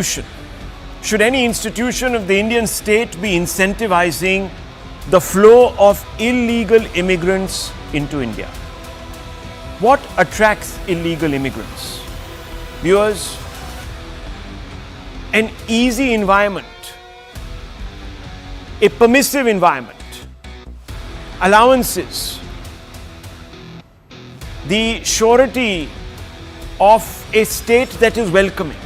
Should any institution of the Indian state be incentivizing the flow of illegal immigrants into India? What attracts illegal immigrants? Viewers, an easy environment, a permissive environment, allowances, the surety of a state that is welcoming.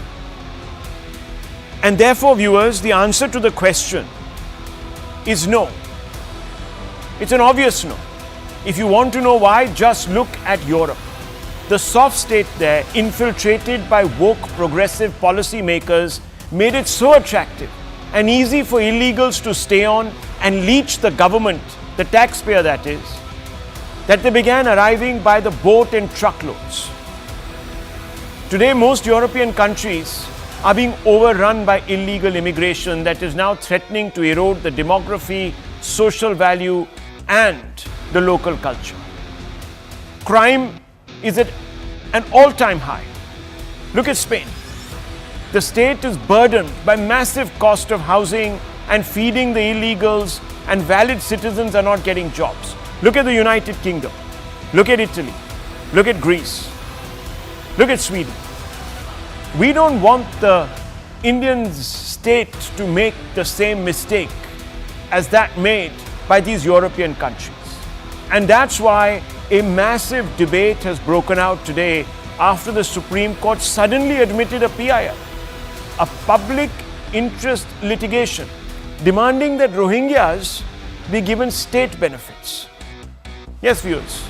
And therefore, viewers, the answer to the question is no. It's an obvious no. If you want to know why, just look at Europe. The soft state there, infiltrated by woke progressive policy makers, made it so attractive and easy for illegals to stay on and leech the government, the taxpayer that is, that they began arriving by the boat and truckloads. Today, most European countries are being overrun by illegal immigration that is now threatening to erode the demography, social value, and the local culture. Crime is at an all-time high. Look at Spain. The state is burdened by massive cost of housing and feeding the illegals, and valid citizens are not getting jobs. Look at the United Kingdom. Look at Italy. Look at Greece. Look at Sweden. We don't want the Indian state to make the same mistake as that made by these European countries. And that's why a massive debate has broken out today after the Supreme Court suddenly admitted a PIL, a public interest litigation, demanding that Rohingyas be given state benefits. Yes, viewers,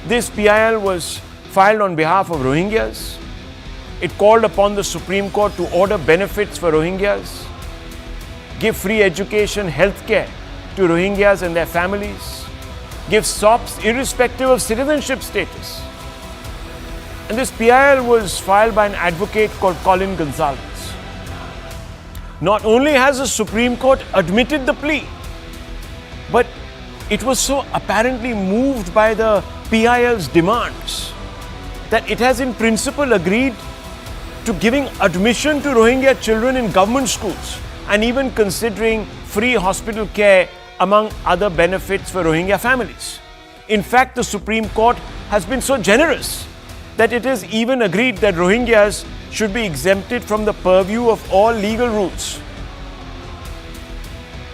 this PIL was filed on behalf of Rohingyas. It called upon the Supreme Court to order benefits for Rohingyas, give free education, healthcare to Rohingyas and their families, give SOPs irrespective of citizenship status. And this PIL was filed by an advocate called Colin Gonzalez. Not only has the Supreme Court admitted the plea, but it was so apparently moved by the PIL's demands that it has in principle agreed to giving admission to Rohingya children in government schools and even considering free hospital care among other benefits for Rohingya families. In fact, the Supreme Court has been so generous that it has even agreed that Rohingyas should be exempted from the purview of all legal rules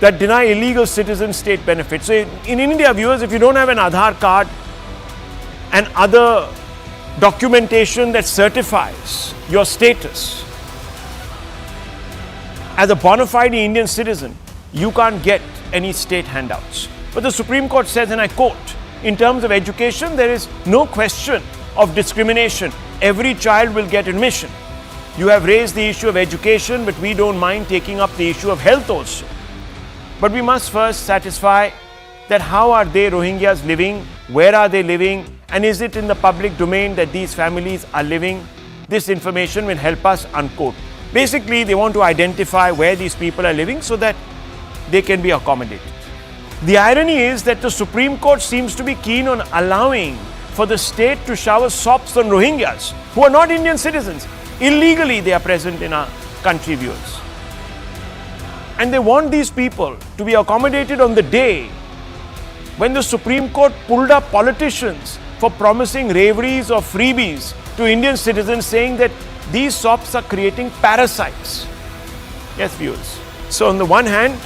that deny illegal citizen state benefits. So in India, viewers, if you don't have an Aadhaar card and other documentation that certifies your status as a bona fide Indian citizen, you can't get any state handouts. But the Supreme Court says, and I quote, in terms of education, there is no question of discrimination. Every child will get admission. You have raised the issue of education, but we don't mind taking up the issue of health also. But we must first satisfy that how are they Rohingyas living, where are they living, and is it in the public domain that these families are living? This information will help us, unquote. Basically, they want to identify where these people are living so that they can be accommodated. The irony is that the Supreme Court seems to be keen on allowing for the state to shower sops on Rohingyas who are not Indian citizens. Illegally, they are present in our country, viewers. And they want these people to be accommodated on the day when the Supreme Court pulled up politicians for promising raveries or freebies to Indian citizens, saying that these SOPs are creating parasites. Yes, viewers. So on the one hand,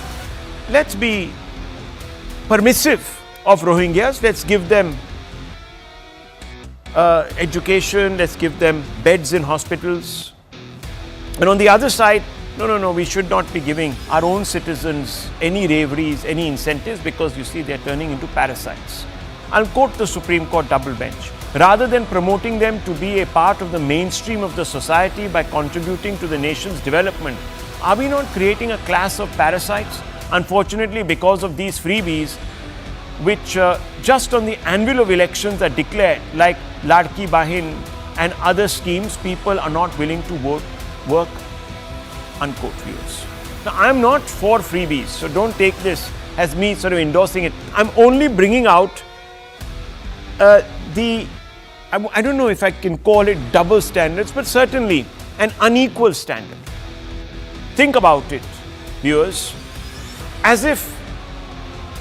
let's be permissive of Rohingyas. Let's give them education. Let's give them beds in hospitals. And on the other side, no, we should not be giving our own citizens any raveries, any incentives, because you see they're turning into parasites. I'll quote the Supreme Court double bench. Rather than promoting them to be a part of the mainstream of the society by contributing to the nation's development, are we not creating a class of parasites? Unfortunately, because of these freebies, which just on the anvil of elections are declared, like Ladki Bahin and other schemes, people are not willing to work, unquote, viewers. Now, I'm not for freebies, so don't take this as me sort of endorsing it. I'm only bringing out I don't know if I can call it double standards, but certainly an unequal standard. Think about it, viewers, as if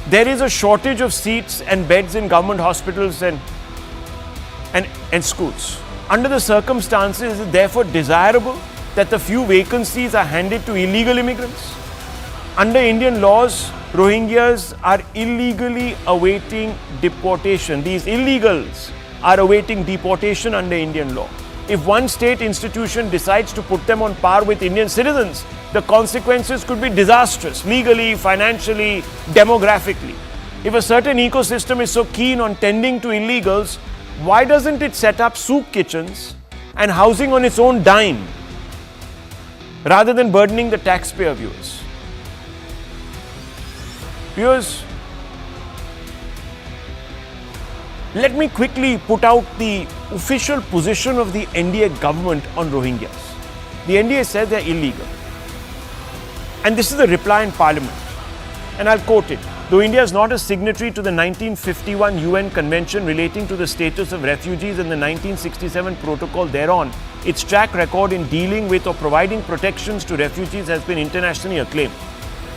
there is a shortage of seats and beds in government hospitals and schools. Under the circumstances, is it therefore desirable that the few vacancies are handed to illegal immigrants? Under Indian laws, Rohingyas are illegally awaiting deportation. These illegals are awaiting deportation under Indian law. If one state institution decides to put them on par with Indian citizens, the consequences could be disastrous, legally, financially, demographically. If a certain ecosystem is so keen on tending to illegals, why doesn't it set up soup kitchens and housing on its own dime, rather than burdening the taxpayer, viewers? Viewers, let me quickly put out the official position of the NDA government on Rohingyas. The NDA says they're illegal. And this is the reply in Parliament. And I'll quote it. Though India is not a signatory to the 1951 UN Convention relating to the status of refugees and the 1967 protocol thereon, its track record in dealing with or providing protections to refugees has been internationally acclaimed.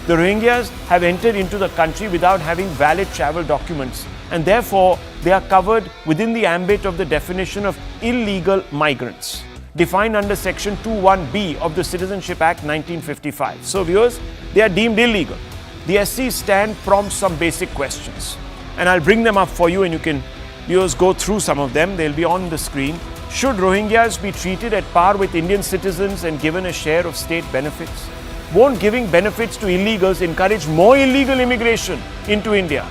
The Rohingyas have entered into the country without having valid travel documents, and therefore they are covered within the ambit of the definition of illegal migrants, defined under Section 21B of the Citizenship Act 1955. So viewers, they are deemed illegal. The SC stand prompts some basic questions, and I'll bring them up for you, and you can, viewers, go through some of them. They'll be on the screen. Should Rohingyas be treated at par with Indian citizens and given a share of state benefits? Won't giving benefits to illegals encourage more illegal immigration into India?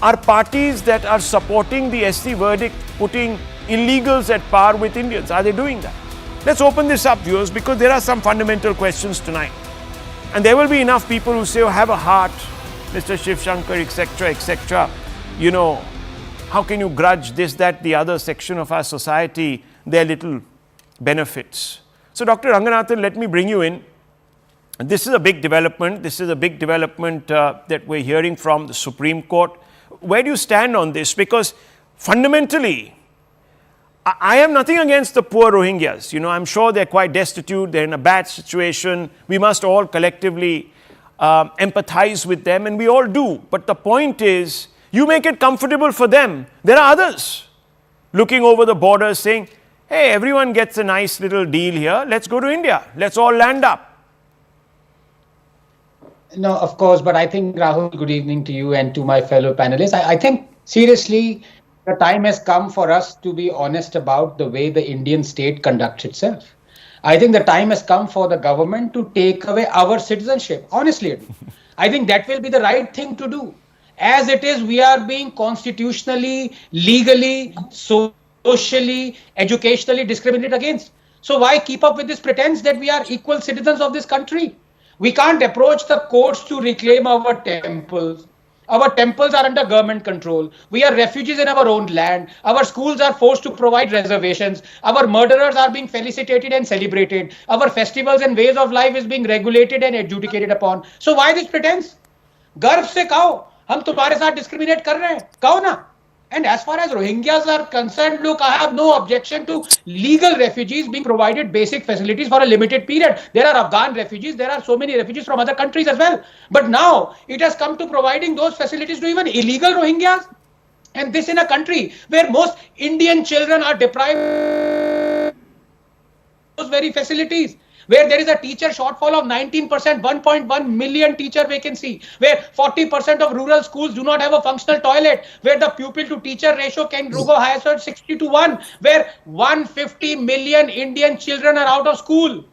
Are parties that are supporting the SC verdict putting illegals at par with Indians? Are they doing that? Let's open this up, viewers, because there are some fundamental questions tonight. And there will be enough people who say, oh, have a heart, Mr. Shivshankar, etc., etc. You know, how can you grudge this, that, the other section of our society their little benefits? So, Dr. Ranganathan, let me bring you in. This is a big development. This is a big development that we're hearing from the Supreme Court. Where do you stand on this? Because fundamentally, I have nothing against the poor Rohingyas. You know, I'm sure they're quite destitute. They're in a bad situation. We must all collectively empathize with them, and we all do. But the point is, you make it comfortable for them. There are others looking over the border saying, hey, everyone gets a nice little deal here. Let's go to India. Let's all land up. No, of course. But I think, Rahul, good evening to you and to my fellow panelists. I think, seriously, the time has come for us to be honest about the way the Indian state conducts itself. I think the time has come for the government to take away our citizenship. Honestly, I think that will be the right thing to do. As it is, we are being constitutionally, legally, socially, educationally discriminated against. So why keep up with this pretense that we are equal citizens of this country? We can't approach the courts to reclaim our temples. Our temples are under government control. We are refugees in our own land. Our schools are forced to provide reservations. Our murderers are being felicitated and celebrated. Our festivals and ways of life is being regulated and adjudicated upon. So why this pretense? गर्व से कहो, हम तुम्हारे साथ discriminate कर रहे हैं, कहो ना. And as far as Rohingyas are concerned, look, I have no objection to legal refugees being provided basic facilities for a limited period. There are Afghan refugees, there are so many refugees from other countries as well. But now it has come to providing those facilities to even illegal Rohingyas. And this in a country where most Indian children are deprived of those very facilities. Where there is a teacher shortfall of 19%, 1.1 million teacher vacancy, where 40% of rural schools do not have a functional toilet, where the pupil to teacher ratio can go higher than 60:1, where 150 million Indian children are out of school.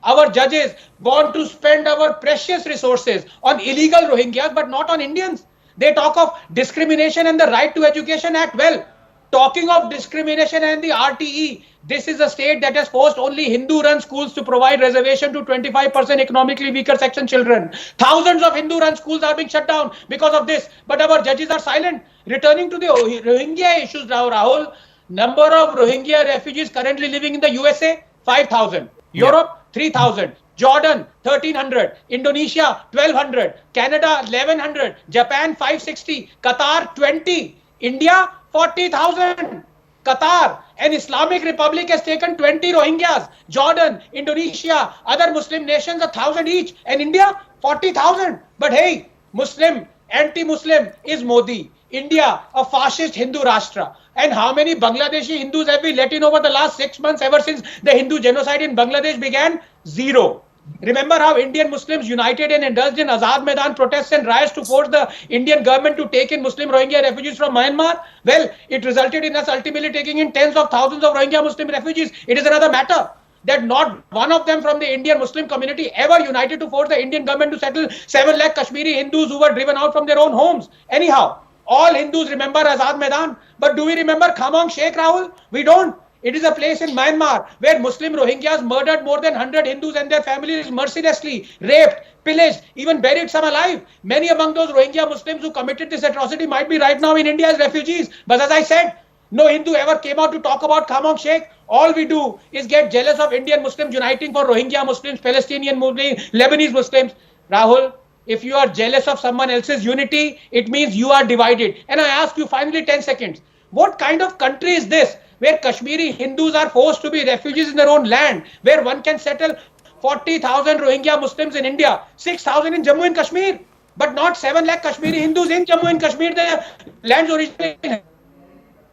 Our judges want to spend our precious resources on illegal Rohingyas, but not on Indians. They talk of discrimination and the Right to Education Act. Well, talking of discrimination and the RTE, this is a state that has forced only Hindu-run schools to provide reservation to 25% economically weaker section children. Thousands of Hindu-run schools are being shut down because of this. But our judges are silent. Returning to the Rohingya issues, Rahul, number of Rohingya refugees currently living in the USA, 5,000. Europe, 3,000. Jordan, 1,300. Indonesia, 1,200. Canada, 1,100. Japan, 560. Qatar, 20. India, 40,000. Qatar, an Islamic republic, has taken 20 Rohingyas. Jordan, Indonesia, other Muslim nations, 1,000 each. And India, 40,000. But hey, Muslim, anti-Muslim is Modi. India, a fascist Hindu Rashtra. And how many Bangladeshi Hindus have we let in over the last 6 months ever since the Hindu genocide in Bangladesh began? Zero. Remember how Indian Muslims united and indulged in Azad Maidan protests and riots to force the Indian government to take in Muslim Rohingya refugees from Myanmar? Well, it resulted in us ultimately taking in tens of thousands of Rohingya Muslim refugees. It is another matter that not one of them from the Indian Muslim community ever united to force the Indian government to settle 7 lakh Kashmiri Hindus who were driven out from their own homes. Anyhow, all Hindus remember Azad Maidan, but do we remember Khamong Sheikh, Rahul? We don't. It is a place in Myanmar where Muslim Rohingyas murdered more than 100 Hindus and their families mercilessly, raped, pillaged, even buried some alive. Many among those Rohingya Muslims who committed this atrocity might be right now in India as refugees. But as I said, no Hindu ever came out to talk about Khamong Sheikh. All we do is get jealous of Indian Muslims uniting for Rohingya Muslims, Palestinian Muslims, Lebanese Muslims. Rahul, if you are jealous of someone else's unity, it means you are divided. And I ask you finally 10 seconds. What kind of country is this where Kashmiri Hindus are forced to be refugees in their own land, where one can settle 40,000 Rohingya Muslims in India, 6,000 in Jammu and Kashmir, but not 7 lakh Kashmiri Hindus in Jammu and Kashmir, the land's original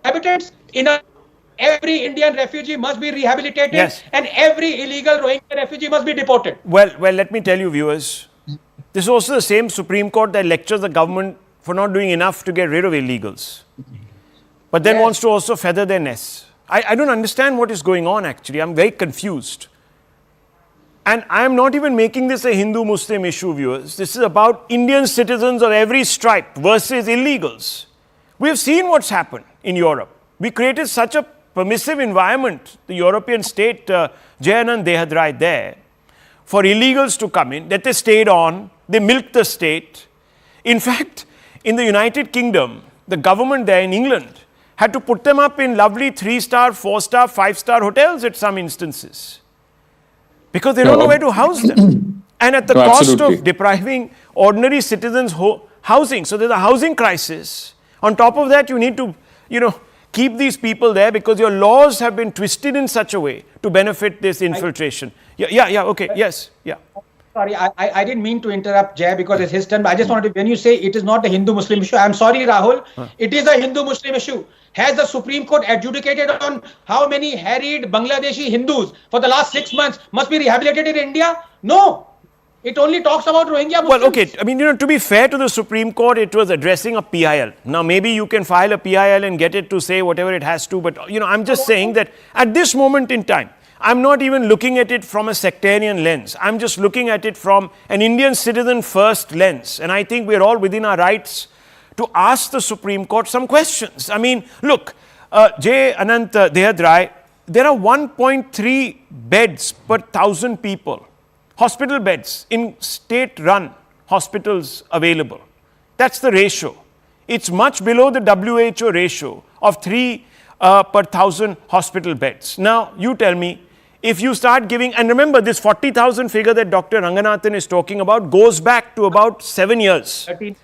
inhabitants? Every Indian refugee must be rehabilitated, yes, and every illegal Rohingya refugee must be deported. Well, let me tell you, viewers, this is also the same Supreme Court that lectures the government for not doing enough to get rid of illegals, but then wants to also feather their nests. I don't understand what is going on, actually. I'm very confused. And I am not even making this a Hindu-Muslim issue, viewers. This is about Indian citizens of every stripe versus illegals. We have seen what's happened in Europe. We created such a permissive environment, the European state, Jayanand Dehadrai there, for illegals to come in, that they stayed on, they milked the state. In fact, in the United Kingdom, the government there in England had to put them up in lovely 3-star, 4-star, 5-star hotels at some instances because they don't know where to house them. And at the cost of depriving ordinary citizens housing. So there's a housing crisis. On top of that, you need to, keep these people there because your laws have been twisted in such a way to benefit this infiltration. Okay, yes, yeah. Sorry, I didn't mean to interrupt Jay because it's his turn. But I just wanted to, when you say it is not a Hindu-Muslim issue, I'm sorry, Rahul. It is a Hindu-Muslim issue. Has the Supreme Court adjudicated on how many harried Bangladeshi Hindus for the last 6 months must be rehabilitated in India? No. It only talks about Rohingya Muslims. Well, okay. I mean, to be fair to the Supreme Court, it was addressing a PIL. Now, maybe you can file a PIL and get it to say whatever it has to. But, I'm just saying that at this moment in time, I'm not even looking at it from a sectarian lens. I'm just looking at it from an Indian citizen first lens. And I think we're all within our rights to ask the Supreme Court some questions. I mean, look, J. Anant Dehadrai, there are 1.3 beds per 1,000 people, hospital beds in state-run hospitals available. That's the ratio. It's much below the WHO ratio of 3 per 1,000 hospital beds. Now, you tell me, if you start giving, and remember this 40,000 figure that Dr. Ranganathan is talking about goes back to about 7 years. 13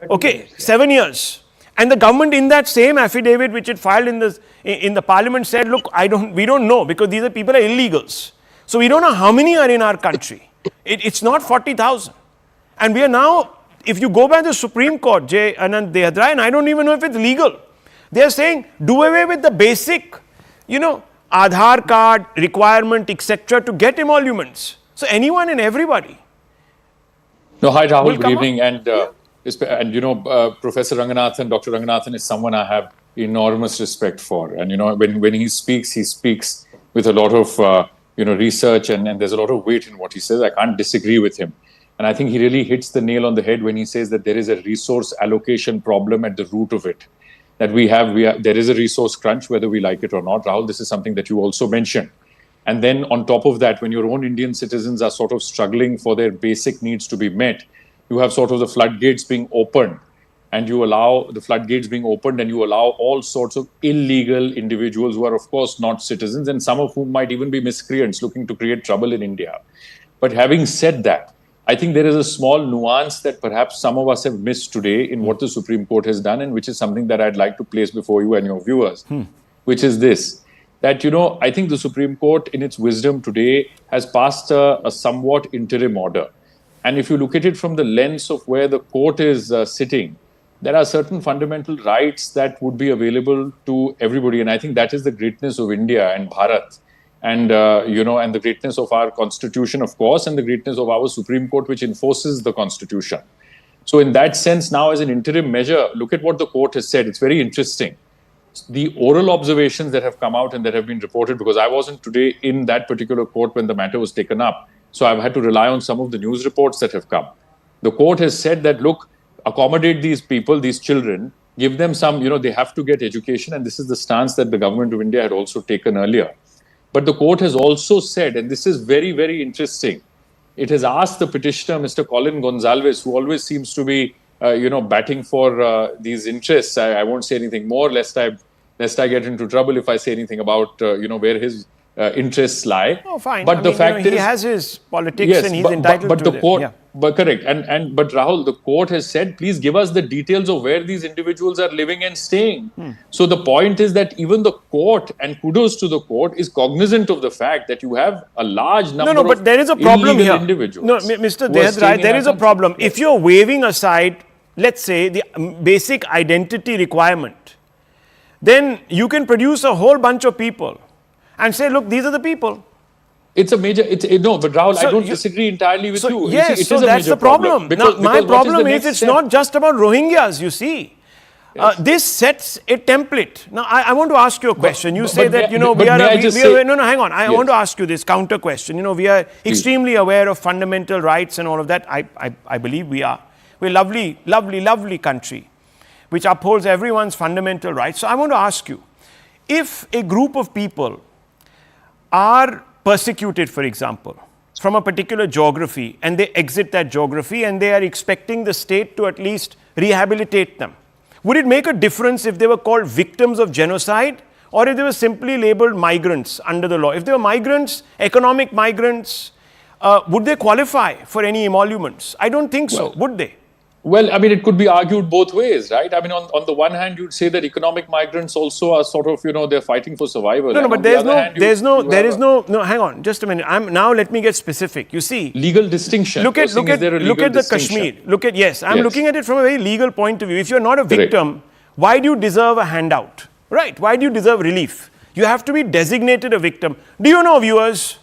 okay, years, 7 years. And the government in that same affidavit which it filed in the parliament said, look, we don't know because these people are illegals. So we don't know how many are in our country. It's not 40,000. And we are now, if you go by the Supreme Court, J. Anant Dehadrai, and I don't even know if it's legal, they are saying do away with the basic, Aadhaar card requirement, etc. to get emoluments. So anyone and everybody. No, hi Rahul, good evening. And Professor Ranganathan, Dr. Ranganathan is someone I have enormous respect for. And, when he speaks with a lot of, research and there's a lot of weight in what he says. I can't disagree with him. And I think he really hits the nail on the head when he says that there is a resource allocation problem at the root of it. That there is a resource crunch, whether we like it or not. Rahul, this is something that you also mentioned. And then on top of that, when your own Indian citizens are sort of struggling for their basic needs to be met, you have sort of the floodgates being opened. And you allow the floodgates being opened and you allow all sorts of illegal individuals who are, of course, not citizens and some of whom might even be miscreants looking to create trouble in India. But having said that, I think there is a small nuance that perhaps some of us have missed today in what the Supreme Court has done, and which is something that I'd like to place before you and your viewers. which is this, that, I think the Supreme Court in its wisdom today has passed a somewhat interim order. And if you look at it from the lens of where the court is sitting, there are certain fundamental rights that would be available to everybody. And I think that is the greatness of India and Bharat. And, and the greatness of our constitution, of course, and the greatness of our Supreme Court, which enforces the constitution. So in that sense, now as an interim measure, look at what the court has said. It's very interesting. The oral observations that have come out and that have been reported, because I wasn't today in that particular court when the matter was taken up, so I've had to rely on some of the news reports that have come. The court has said that, look, accommodate these people, these children, give them some, they have to get education. And this is the stance that the government of India had also taken earlier. But the court has also said, and this is very, very interesting, it has asked the petitioner, Mr. Colin Gonsalves, who always seems to be, batting for these interests. I won't say anything more, lest I get into trouble if I say anything about, where his interests lie. Oh, fine. But the fact is, he has his politics, yes, and he's entitled to the court, them. Yeah. But correct. But Rahul, the court has said, please give us the details of where these individuals are living and staying. So the point is that even the court, and kudos to the court, is cognizant of the fact that you have a large number of but there is a problem here. Individuals. No, Mr. Dehad, there is a problem. If you're waving aside, let's say, the basic identity requirement, then you can produce a whole bunch of people and say, look, these are the people. It's a major, no, but Rahul, I don't disagree entirely with you. Yes, it so is a that's major the problem. Because My problem is it's step? not just about Rohingyas, you see. Yes. This sets a template. Now, I want to ask you a question. You say that, hang on. I want to ask you this counter question. We are extremely aware of fundamental rights and all of that. I believe we are. We're a lovely, lovely, lovely country, which upholds everyone's fundamental rights. So I want to ask you, if a group of people are persecuted, for example, from a particular geography, and they exit that geography and they are expecting the state to at least rehabilitate them, would it make a difference if they were called victims of genocide or if they were simply labeled migrants under the law? If they were migrants, economic migrants, would they qualify for any emoluments? I don't think so, would they? Well, it could be argued both ways, right? On the one hand, you'd say that economic migrants also are sort of, they're fighting for survival. No, but hang on, just a minute. Now let me get specific. You see, legal distinction. Look at the Kashmir. I'm looking at it from a very legal point of view. If you're not a victim, why do you deserve a handout? Right? Why do you deserve relief? You have to be designated a victim. Do you know, viewers,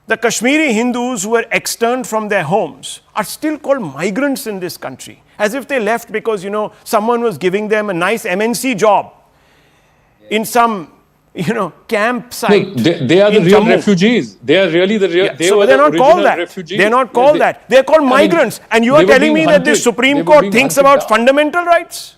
the Kashmiri Hindus who were externed from their homes are still called migrants in this country, as if they left because, someone was giving them a nice MNC job in some, campsite. No, they are the real Jammu. Refugees. They are really the real. Yeah. They're not called that. Refugees. They're not called that. They're called migrants. And you are telling me that the Supreme Court thinks about fundamental rights?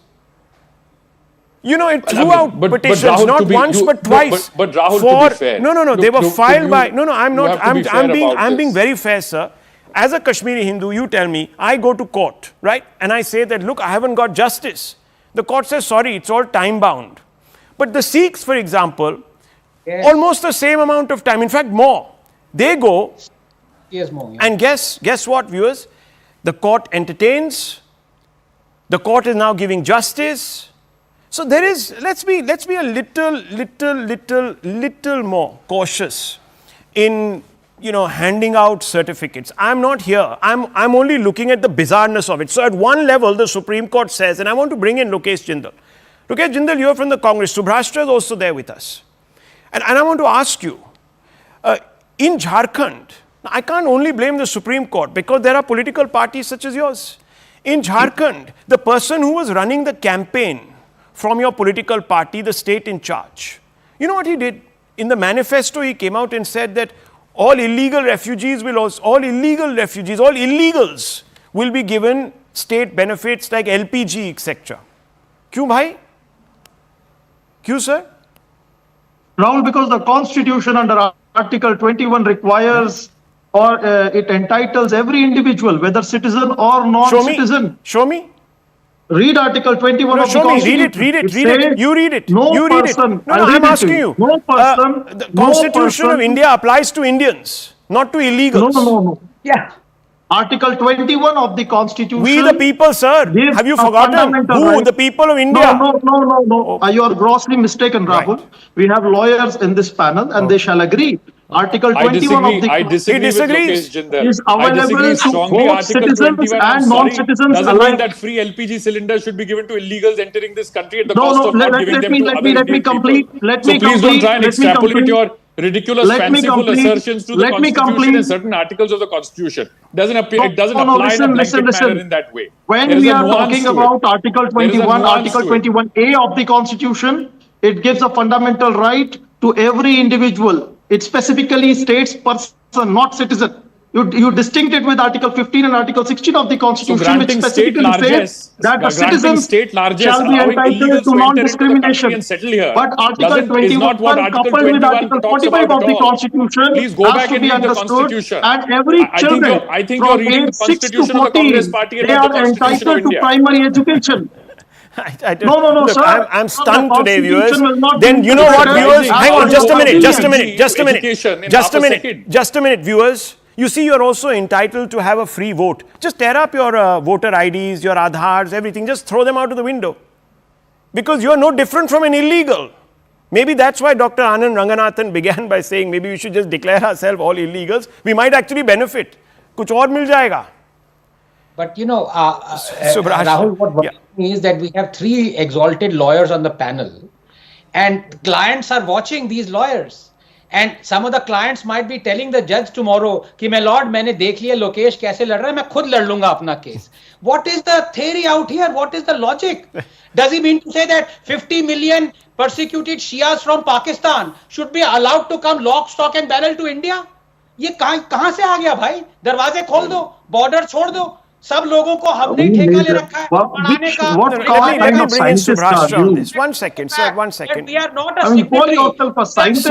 It threw out petitions, Rahul, not once but twice. But Rahul, to be fair. No, they were filed by. No, I'm not. I'm being very fair, sir. As a Kashmiri Hindu, you tell me, I go to court, right? And I say that, look, I haven't got justice. The court says, sorry, it's all time bound. But the Sikhs, for example, almost the same amount of time. In fact, more. They go. Yes, more. Yeah. And guess what, viewers? The court entertains. The court is now giving justice. So there is, let's be a little more cautious in, handing out certificates. I'm not here. I'm only looking at the bizarreness of it. So at one level, the Supreme Court says, and I want to bring in Lokesh Jindal. Lokesh Jindal, you are from the Congress. Subhrashtra is also there with us. And I want to ask you, in Jharkhand, I can't only blame the Supreme Court because there are political parties such as yours. In Jharkhand, the person who was running the campaign from your political party, the state in charge. You know what he did? In the manifesto, he came out and said that all illegals will be given state benefits like LPG, etc. Kyun bhai? Kyun, sir? Rahul, because the Constitution under Article 21 requires or it entitles every individual, whether citizen or non-citizen. Show me. Read Article 21 of the Constitution. Read it. You read it. No person. No, I'm asking you. No person. The Constitution of India applies to Indians, not to illegals. No. Yeah. Article 21 of the Constitution. We the people, sir. gives Have you a forgotten? fundamental Who? right. The people of India. No. You are grossly mistaken, Rahul. Right. We have lawyers in this panel and they shall agree. Article 21 of the I disagree He disagrees. with Lokesh Jindal. is I disagree available to strongly. both Article citizens 21, and I'm sorry, non-citizens doesn't alike. mean that free LPG cylinders should be given to illegals entering this country at the No, cost no, of not let giving them me- to let other me- let me Indian complete- people. let So me please don't try and complete- let me extrapolate complete- your ridiculous, let me fanciful complete- assertions to the let me Constitution complete- and certain articles of the Constitution. Doesn't appear, it doesn't No, apply in a blanket listen. manner in that way. When There is we a are nuance talking to it. about Article There is a 21, nuance Article to it. 21A of the Constitution, it gives a fundamental right to every individual. It specifically states person, not citizen. You distinct it with Article 15 and Article 16 of the So Constitution, which granting state specifically largesse, says that the granting citizens state largesse, shall be allowing entitled illegals to to enter into the country non-discrimination. and settle here, But Article is not 21 what Article coupled with 21 Article talks 45 about of at the all. Constitution Please go has back to and be read the understood. Constitution. And every I children think you're from reading age the 6 to Constitution of the 14, Congress Party and they not the are Constitution of entitled to India. primary education. I don't- No, Look, sir. I'm stunned The today, viewers. Constitution will not Then be you know what, interpreted viewers? as Hang on, per just a your minute, just a convenience. minute, just a minute, Education in just half a a minute, second. just a minute, viewers. You see, you're also entitled to have a free vote. Just tear up your voter IDs, your Aadhars, everything. Just throw them out of the window. Because you're no different from an illegal. Maybe that's why Dr. Anand Ranganathan began by saying maybe we should just declare ourselves all illegals. We might actually benefit. Kuch aur mil jayega. But you know, Subhash, Rahul, what worries yeah. me is that we have three exalted lawyers on the panel, and clients are watching these lawyers. And some of the clients might be telling the judge tomorrow, "Ki my lord, मैंने देख लिया लोकेश कैसे लड़ रहा है, मैं खुद लड़ लूंगा अपना case." What is the theory out here? What is the logic? Does he mean to say that 50 million persecuted Shias from Pakistan should be allowed to come lock, stock and barrel to India? ये कहां से आ गया भाई? दरवाजे खोल दो, border छोड़ दो. सब लोगों को हमने ठेका ले रखा है पढ़ाने का. Let me bring in Subhash on this. One second, sir, one second. We are not a I mean, call signatory. yourself a scientist,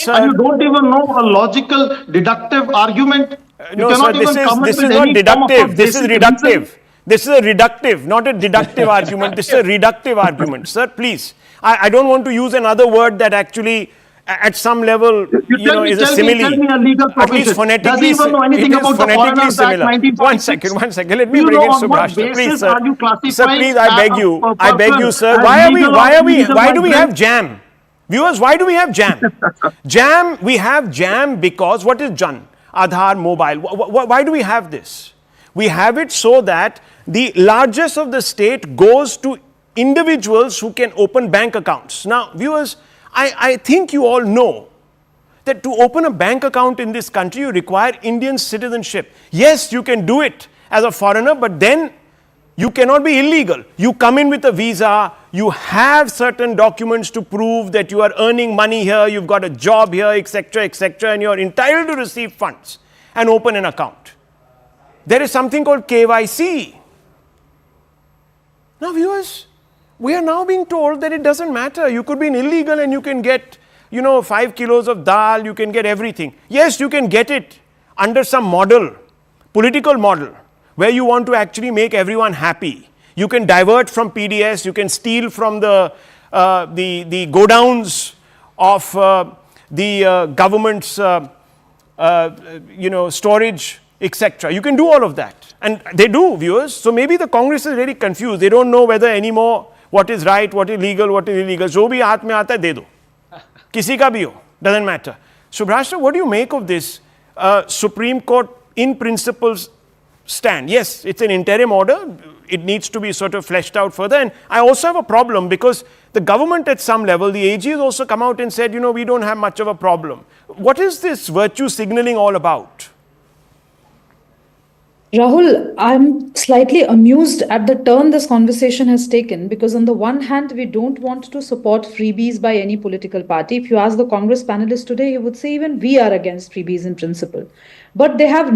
Sir, and you don't even know a logical, deductive argument. You No, sir, cannot this even come is with not any form of deductive. This is basic reductive. reason. This is a reductive, not a deductive argument. This is a reductive argument. Sir, please. I don't want to use another word that actually, at some level, Tell me is a simile. tell me a legal At least provision. phonetically, Does he even know anything it is about the phonetically Foreigners Act similar. 1946? One second. Let Do me you bring know in on what Subhash. Please, basis sir. are you classifying Sir, please, I beg you. I beg you, sir. as Why legal or illegal why do we have migrant? jam? Viewers, why do we have jam? We have jam because what is Jan? Aadhaar, mobile. Why do we have this? We have it so that the largesse of the state goes to individuals who can open bank accounts. Now, viewers, I think you all know that to open a bank account in this country, you require Indian citizenship. Yes, you can do it as a foreigner, but then you cannot be illegal. You come in with a visa, you have certain documents to prove that you are earning money here, you've got a job here, etc., and you're entitled to receive funds and open an account. There is something called KYC. Now, viewers, we are now being told that it doesn't matter. You could be an illegal and you can get, 5 kilos of dal, you can get everything. Yes, you can get it under some model, political model, where you want to actually make everyone happy. You can divert from PDS, you can steal from the godowns of the government's, storage, etc. You can do all of that. And they do, viewers. So maybe the Congress is really confused. They don't know whether anymore what is right, what is legal, what is illegal. जो भी हाथ में आता है दे दो. किसी का भी हो, doesn't matter. Subhash, what do you make of this Supreme Court in principles stand? Yes, it's an interim order. It needs to be sort of fleshed out further. And I also have a problem because the government at some level, the AG has also come out and said, we don't have much of a problem. What is this virtue signaling all about? Rahul, I'm slightly amused at the turn this conversation has taken because on the one hand, we don't want to support freebies by any political party. If you ask the Congress panelists today, he would say even we are against freebies in principle. But they have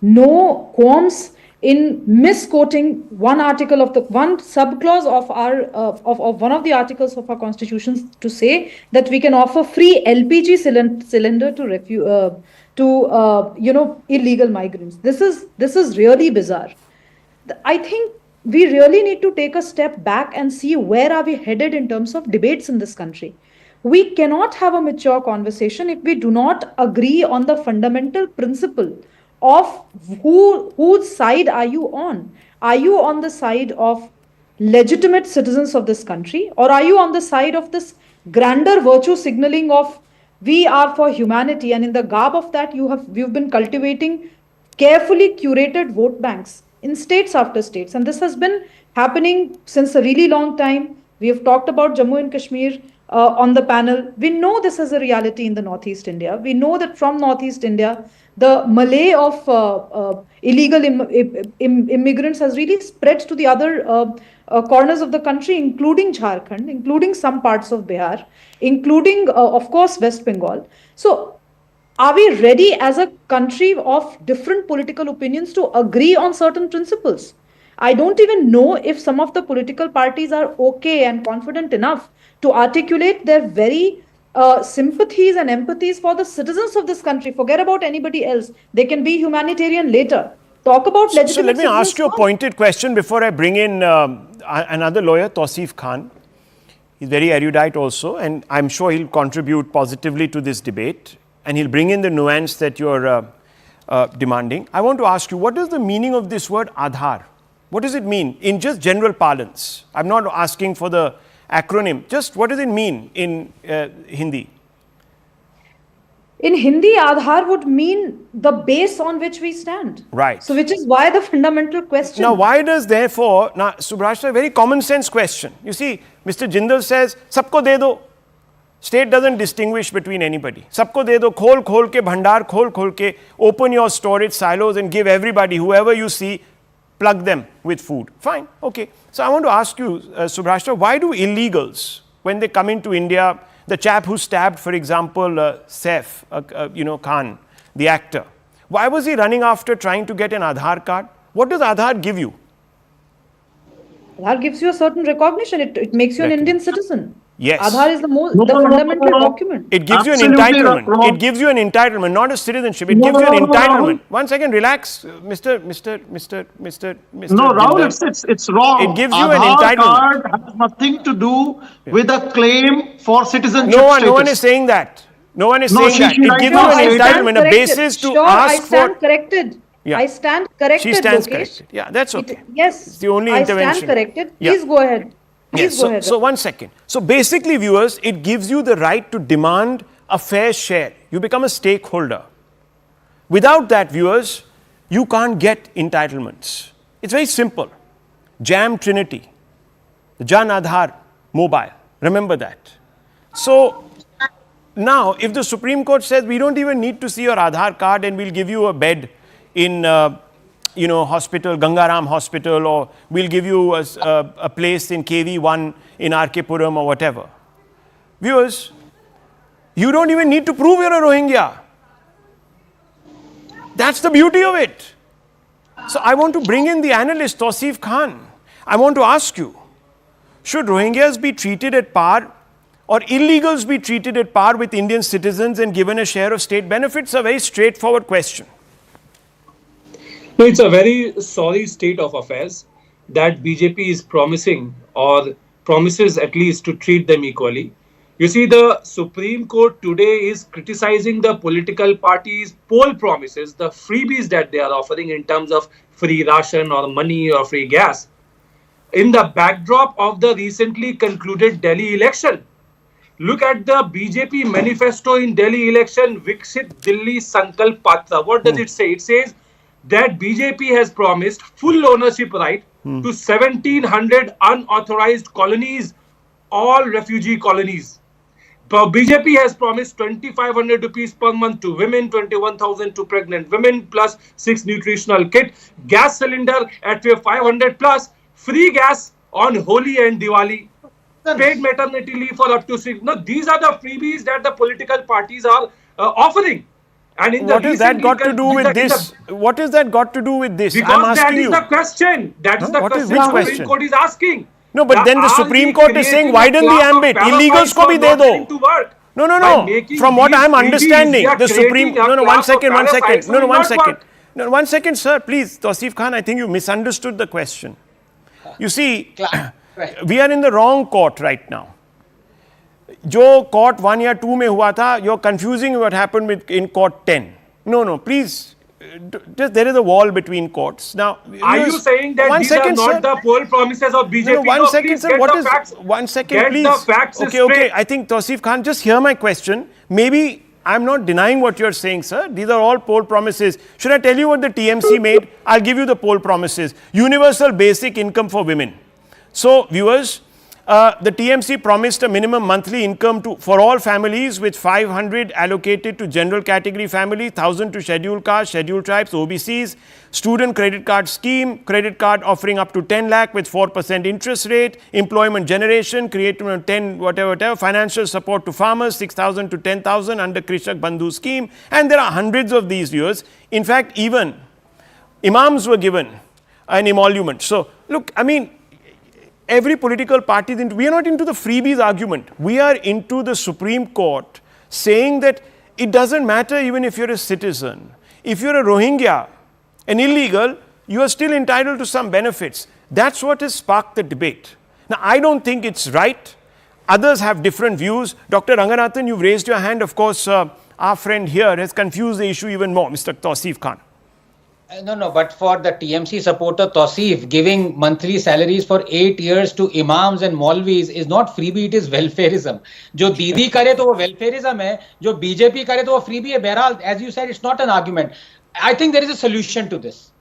no qualms in misquoting one article of one subclause of our of one of the articles of our constitution to say that we can offer free LPG cylinder to illegal migrants. This is really bizarre. I think we really need to take a step back and see where are we headed in terms of debates in this country. We cannot have a mature conversation if we do not agree on the fundamental principle of whose side are you on? Are you on the side of legitimate citizens of this country, or are you on the side of this grander virtue signaling of we are for humanity, and in the garb of that you've been cultivating carefully curated vote banks in states after states, and this has been happening since a really long time. We have talked about Jammu and Kashmir on the panel. We know this is a reality in the Northeast India. We know that from Northeast India, the melee of illegal immigrants has really spread to the other corners of the country, including Jharkhand, including some parts of Bihar, including, of course, West Bengal. So, are we ready as a country of different political opinions to agree on certain principles? I don't even know if some of the political parties are okay and confident enough to articulate their very sympathies and empathies for the citizens of this country. Forget about anybody else. They can be humanitarian later. Talk about legitimate. So let me ask you a pointed question before I bring in another lawyer, Tausif Khan. He's very erudite also, and I'm sure he'll contribute positively to this debate, and he'll bring in the nuance that you're demanding. I want to ask you, what is the meaning of this word Aadhaar? What does it mean in just general parlance? I'm not asking for the acronym. Just what does it mean in Hindi? In Hindi, Aadhaar would mean the base on which we stand. Right. So, which is why the fundamental question. Now, why does therefore, now, Subhrash, a very common sense question. You see, Mr. Jindal says, sabko de do. State doesn't distinguish between anybody. Sabko de do, khol ke bhandar, khol ke, open your storage silos and give everybody, whoever you see, plug them with food. Fine, okay. So I want to ask you, Subhrashtra, why do illegals, when they come into India, the chap who stabbed, for example, Saif, Khan, the actor, why was he running after trying to get an Aadhaar card? What does Aadhaar give you? Aadhaar gives you a certain recognition. It makes you an Indian citizen. Yes. Aadhaar is the fundamental document. It gives you an Absolutely entitlement. wrong. It gives you an entitlement, not a citizenship. It gives you an entitlement. One second, relax, Mr. No, Rahul, Jindal. it's wrong. It gives you an Aadhaar entitlement. card has nothing to do with a claim for citizenship No one status. is saying that. No one is No, saying that. she It gives you right an now said- entitlement, a basis to ask I stand for. corrected. Yeah. I stand corrected. She stands Lokesh. corrected. Yeah, that's okay. Yes. It's the only I intervention. stand corrected. Yeah. Please go ahead. Yes, Please go ahead. so 1 second. So basically, viewers, it gives you the right to demand a fair share. You become a stakeholder. Without that, viewers, you can't get entitlements. It's very simple. Jam Trinity, the Jan Aadhaar mobile. Remember that. So now, if the Supreme Court says we don't even need to see your Aadhaar card and we'll give you a bed in hospital, Gangaram Hospital, or we'll give you a place in KV1 in RK Puram or whatever. Viewers, you don't even need to prove you're a Rohingya. That's the beauty of it. So I want to bring in the analyst, Tausif Khan. I want to ask you, should Rohingyas be treated at par or illegals be treated at par with Indian citizens and given a share of state benefits? A very straightforward question. No, it's a very sorry state of affairs that BJP is promising, or promises at least, to treat them equally. You see, the Supreme Court today is criticizing the political parties' poll promises, the freebies that they are offering in terms of free ration or money or free gas, in the backdrop of the recently concluded Delhi election. Look at the BJP manifesto in Delhi election, Viksit Delhi Sankalp Patra. What does it say? It says that BJP has promised full ownership right to 1,700 unauthorized colonies, all refugee colonies. BJP has promised 2,500 rupees per month to women, 21,000 to pregnant women, plus 6 nutritional kit, gas cylinder at 500 plus, free gas on Holi and Diwali, paid maternity leave for up to 6. No, these are the freebies that the political parties are offering. And in what has that got to do with this? What has that got to do with this? Because I'm asking that is you. the question. That is the What is- question which the question? Supreme Court is asking. No, but then the Supreme Court is saying widen the ambit. Illegals ko bhi de do. No. From what I'm understanding, the Supreme. No. 1 second. No, 1 second, sir. Please, Tausif Khan. I think you misunderstood the question. You see, we are in the wrong court right now. जो court 1 या 2 में हुआ था, you're confusing what happened in court 10. No, please there is a wall between courts. Now, are you saying that these are not the poll promises of BJP? No, one second, sir. What is facts? 1 second, get please. The facts okay. I think Tausif Khan, just hear my question. Maybe I'm not denying what you're saying, sir. These are all poll promises. Should I tell you what the TMC made? I'll give you the poll promises. Universal basic income for women. So, viewers, the TMC promised a minimum monthly income for all families, with 500 allocated to general category family, 1,000 to scheduled castes, scheduled tribes, OBCs, student credit card scheme, credit card offering up to 10 lakh with 4% interest rate, employment generation, creating 10 whatever, financial support to farmers, 6,000 to 10,000 under Krishak Bandhu scheme, and there are hundreds of these viewers. In fact, even imams were given an emolument. So, look, I mean, every political party, we are not into the freebies argument. We are into the Supreme Court saying that it doesn't matter even if you're a citizen. If you're a Rohingya, an illegal, you are still entitled to some benefits. That's what has sparked the debate. Now, I don't think it's right. Others have different views. Dr. Ranganathan, you've raised your hand. Of course, our friend here has confused the issue even more, Mr. Tausif Khan. No, but for the TMC supporter Tausif, giving monthly salaries for 8 years to imams and Maulvis is not freebie, it is welfareism. जो दीदी करे तो वो welfareism है, जो BJP करे तो वो freebie है. बहरहाल, as you said, it's not an argument. I think there is a solution to this.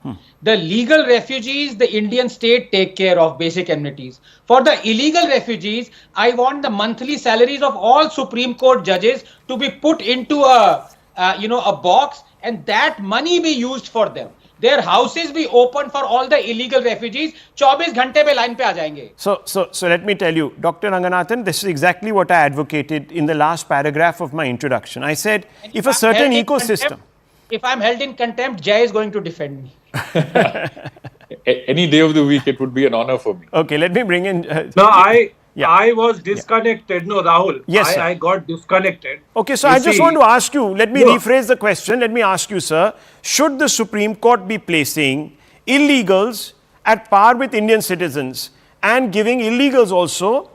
The legal refugees, the Indian state take care of basic amenities. For the illegal refugees, I want the monthly salaries of all Supreme Court judges to be put into a box, and that money be used for them. Their houses be open for all the illegal refugees. 24 घंटे पे line पे आ जाएंगे. So let me tell you, Dr. Ranganathan, this is exactly what I advocated in the last paragraph of my introduction. I said, if a certain ecosystem... If I'm held in contempt, Jay is going to defend me. Any day of the week, it would be an honor for me. Okay, let me bring in... I was disconnected. No, Rahul. Yes, I got disconnected. Okay, so I just want to ask you, let me rephrase the question. Let me ask you, sir, should the Supreme Court be placing illegals at par with Indian citizens and giving illegals also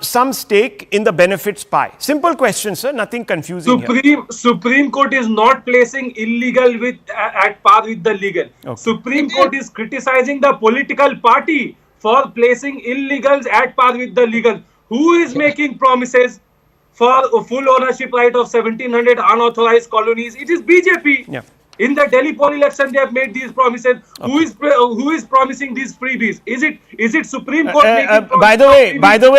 some stake in the benefits pie? Simple question, sir, nothing confusing here. Supreme Court is not placing illegal at par with the legal. Okay. Supreme Court is criticizing the political party for placing illegals at par with the legal. Who is making promises for a full ownership right of 1,700 unauthorized colonies? It is BJP. Yeah. In the Delhi poll election, they have made these promises. Okay. Who is promising these freebies? Is it Supreme Court making by the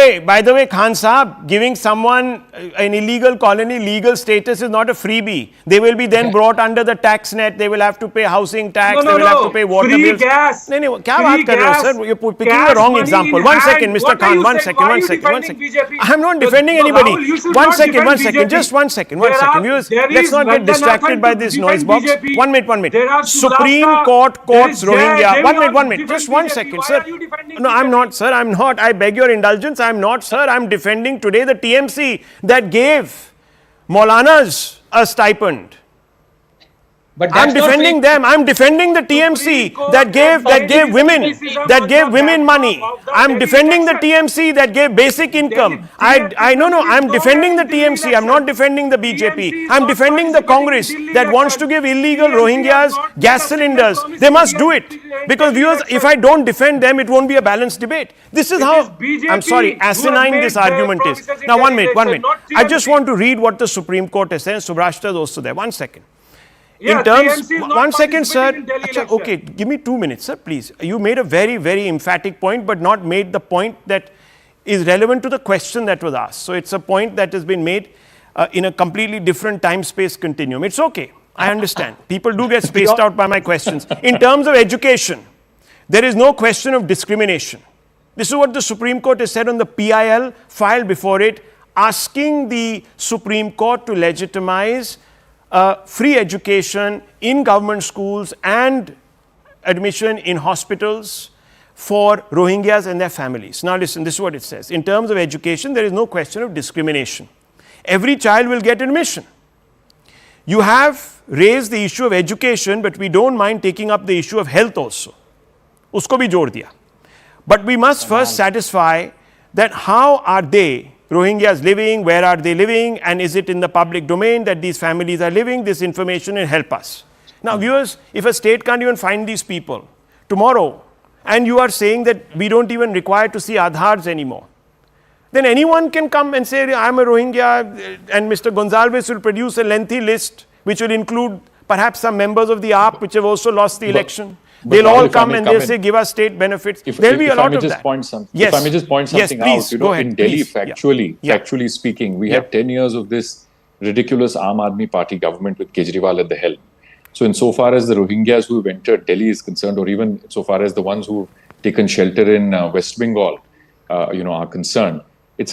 way, Khan Saab, giving someone an illegal colony legal status is not a freebie. They will be then brought under the tax net. They will have to pay housing tax. They will have to pay water free bills. Gas. No, क्या बात कर रहे हो, sir? You're picking the wrong example. 1 second, Mr. Khan. 1 second. I'm not defending anybody. 1 second. Just 1 second. Viewers, let's not get distracted by this noise box. 1 minute. Supreme Court quotes Rohingya. 1 minute. Just 1 second, sir. No, I'm not, sir. I'm not. I beg your indulgence. I'm not, sir. I'm defending today the TMC that gave Maulanas a stipend. But I'm defending them. I'm defending the TMC that gave women money. I'm defending the TMC that gave basic income. I'm defending the TMC. I'm not defending the BJP. I'm defending the Congress that wants to give illegal Rohingyas gas cylinders. They must do it. Because viewers, if I don't defend them, it won't be a balanced debate. This is how, I'm sorry, asinine this argument is. Now, 1 minute. I just want to read what the Supreme Court has said. Subrashta is also there. 1 second. In terms, 1 second, sir. Okay, give me 2 minutes, sir, please. You made a very, very emphatic point, but not made the point that is relevant to the question that was asked. So it's a point that has been made in a completely different time-space continuum. It's okay. I understand. People do get spaced out by my questions. In terms of education, there is no question of discrimination. This is what the Supreme Court has said on the PIL filed before it, asking the Supreme Court to legitimize free education in government schools and admission in hospitals for Rohingyas and their families. Now listen, this is what it says. In terms of education, there is no question of discrimination. Every child will get admission. You have raised the issue of education, but we don't mind taking up the issue of health also. Usko bhi jod diya. But we must first satisfy that how are they, Rohingyas, living, where are they living, and is it in the public domain that these families are living? This information will help us. Now, viewers, if a state can't even find these people tomorrow, and you are saying that we don't even require to see Aadhaars anymore, then anyone can come and say, I'm a Rohingya, and Mr. Gonzalez will produce a lengthy list which will include perhaps some members of the AAP which have also lost the election. They'll all come and they'll say, give us state benefits. There'll be a lot of that. If I may just point something out, in Delhi, factually speaking, we had 10 years of this ridiculous Aam Aadmi Party government with Kejriwal at the helm. So insofar as the Rohingyas who have entered Delhi is concerned, or even insofar as the ones who have taken shelter in West Bengal, are concerned, I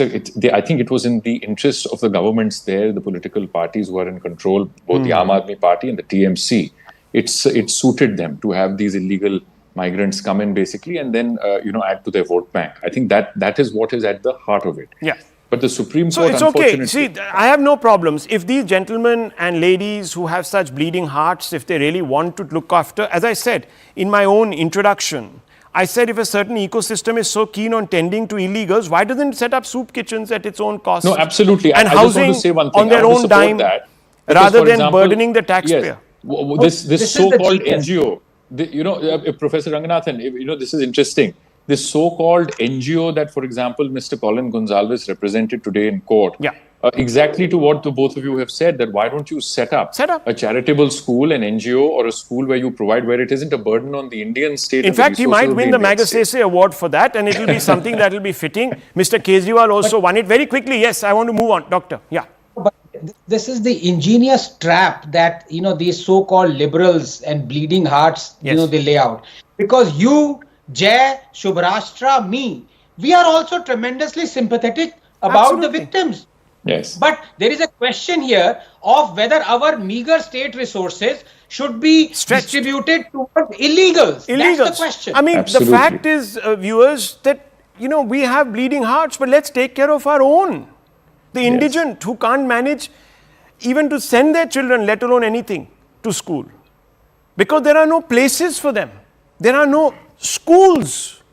think it was in the interest of the governments there, the political parties who are in control, both the Aam Aadmi Party and the TMC. It suited them to have these illegal migrants come in basically and then add to their vote bank. I think that is what is at the heart of it. Yeah. But the Supreme Court, so it's okay. See, I have no problems. If these gentlemen and ladies who have such bleeding hearts, if they really want to look after, as I said in my own introduction, I said if a certain ecosystem is so keen on tending to illegals, why doesn't it set up soup kitchens at its own cost? No, absolutely. And housing on their own dime, rather than burdening the taxpayer. Yes, this so-called NGO, Professor Ranganathan, this is interesting. This so-called NGO that, for example, Mr. Colin Gonzalez represented today in court, exactly to what the both of you have said, that why don't you set up a charitable school, an NGO, or a school where you provide, where it isn't a burden on the Indian state. In fact, he might win the Magsaysay award for that, and it will be something that will be fitting. Mr. Kejriwal also won it very quickly. Yes, I want to move on, Doctor. Yeah. But this is the ingenious trap that, these so-called liberals and bleeding hearts, they lay out. Because you, Jay, Shubhrashtra, me, we are also tremendously sympathetic about the victims. Yes. But there is a question here of whether our meager state resources should be distributed towards illegals. That's the question. I mean, the fact is, viewers, that, we have bleeding hearts, but let's take care of our own. The indigent who can't manage even to send their children, let alone anything, to school. Because there are no places for them. There are no schools.